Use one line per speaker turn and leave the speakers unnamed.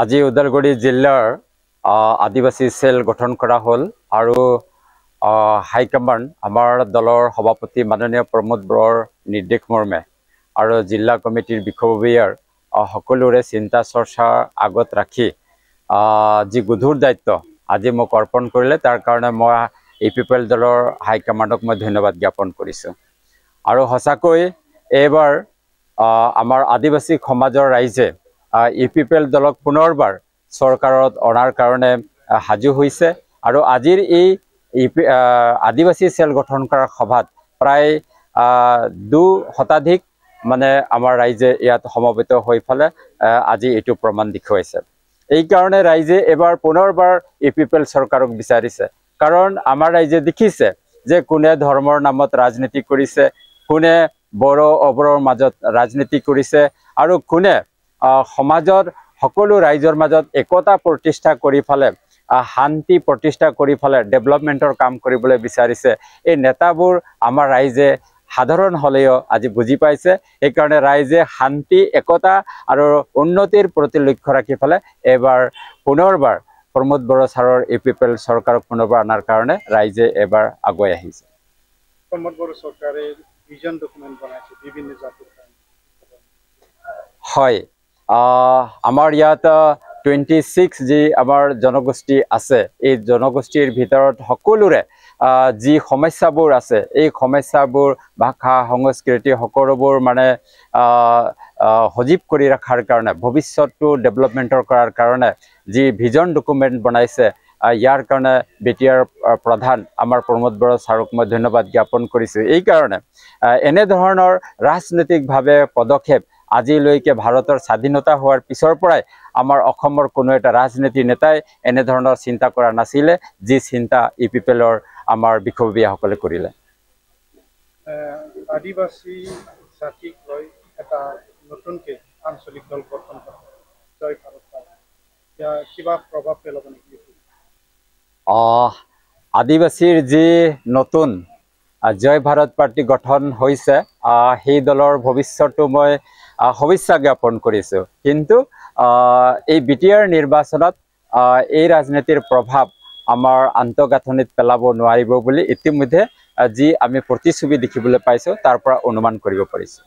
আজি ওদালগুৰি জিলাৰ আদিবাসী সেল গঠন কৰা হল আৰু হাইকমান্ড আমাৰ দলৰ সভাপতি মাননীয় প্ৰমোদ বৰাৰ নিৰ্দেশ মৰ্মে আৰু জিলা কমিটিৰ বিষয়ববীয়াৰ সকলোৰে চিন্তা চৰ্চা আগত ৰাখি যি গধুৰ দায়িত্ব আজি মোক অৰ্পণ কৰিলে তাৰ কাৰণে মই ইপিপিএল দলৰ হাইকমান্ডক মই ধন্যবাদ জ্ঞাপন কৰিছোঁ। আৰু সঁচাকৈ এইবাৰ আমাৰ আদিবাসী সমাজৰ ৰাইজে ইপিপিএল দলক পুনৰবাৰ চৰকাৰত অনাৰ কাৰণে সাজু হৈছে আৰু আজিৰ এই আদিবাসী সেল গঠন কৰাৰ সভাত প্ৰায় 2 শতাধিক মানে আমাৰ ৰাইজে ইয়াত সমবেত হৈ ফলে আজি এইটো প্ৰমাণ দেখুৱাইছে। এই কাৰণে ৰাইজে এবাৰ পুনৰবাৰ ইপিপিএল চৰকাৰক বিচাৰিছে, কাৰণ আমাৰ ৰাইজে দেখিছে যে কোনে ধৰ্মৰ নামত ৰাজনীতি কৰিছে, কোনে বড়ো অবড়োৰ মাজত ৰাজনীতি কৰিছে আৰু কোনে সমাজৰ সকলো ৰাইজৰ মাজত একতা প্ৰতিষ্ঠা কৰি ফলে শান্তি প্ৰতিষ্ঠা কৰি ফলে ডেভেলপমেন্টৰ কাম কৰিবলৈ বিচাৰিছে। এই নেতাবোৰ আমাৰ ৰাইজে সাধাৰণ হলেও আজি বুজি পাইছে। সেইকাৰণে ৰাইজে শান্তি একতা আৰু উন্নতিৰ প্ৰতি লক্ষ্য ৰাখি ফলে এবাৰ পুনৰবাৰ প্ৰমোদ বৰা ছাৰৰ ইপিপিএল চৰকাৰক পুনৰবাৰ অনাৰ কাৰণে ৰাইজে এবাৰ আগুৱাই আহিছে।
প্ৰমোদ বৰা চৰকাৰে ভিজন ডকুমেন্ট বনাইছে বিভিন্ন জাতিৰ কাৰণে।
হয়, আমাৰ ইয়াত 26 যি আমাৰ জনগোষ্ঠী আছে, এই জনগোষ্ঠীৰ ভিতৰত সকলোৰে যি সমস্যাবোৰ আছে, এই সমস্যাবোৰ ভাষা সংস্কৃতি সকলোবোৰ মানে সজীৱ কৰি ৰখাৰ কাৰণে ভৱিষ্যতটো ডেভেলপমেন্টৰ কৰাৰ কাৰণে যি ভিজন ডকুমেন্ট বনাইছে, ইয়াৰ কাৰণে বিটিআৰ প্ৰধান আমাৰ প্ৰমোদ বৰা ছাৰক মই ধন্যবাদ জ্ঞাপন কৰিছোঁ। এই কাৰণে এনেধৰণৰ ৰাজনৈতিকভাৱে পদক্ষেপ আজিলৈকে ভাৰতৰ স্বাধীনতা হোৱাৰ পিছৰ পৰাই আমাৰ অসমৰ কোনো এটা ৰাজনীতি নেতাই এনেধৰণৰ চিন্তা কৰা নাছিলে, যি চিন্তা ইপিপিএলৰ আমাৰ বিষয়ববীয়াসকলে কৰিলে।
আদিবাসী জাতিক লৈ এটা নতুনকৈ আঞ্চলিক দল গঠন কৰা জয় ভাৰত পাৰ্টি, কিবা প্ৰভাৱ পেলাব নেকি?
আদিবাসীৰ যি নতুন জয় ভাৰত পাৰ্টি গঠন হৈছে, সেই দলৰ ভৱিষ্যতটো মই শুভেচ্ছা জ্ঞাপন কৰিছোঁ। কিন্তু এই বিটিআৰ নিৰ্বাচনত এই ৰাজনীতিৰ প্ৰভাৱ আমাৰ আন্তঃগাঁথনিত পেলাব নোৱাৰিব বুলি ইতিমধ্যে যি আমি প্ৰতিচ্ছবি দেখিবলৈ পাইছোঁ তাৰ পৰা অনুমান কৰিব পাৰিছোঁ।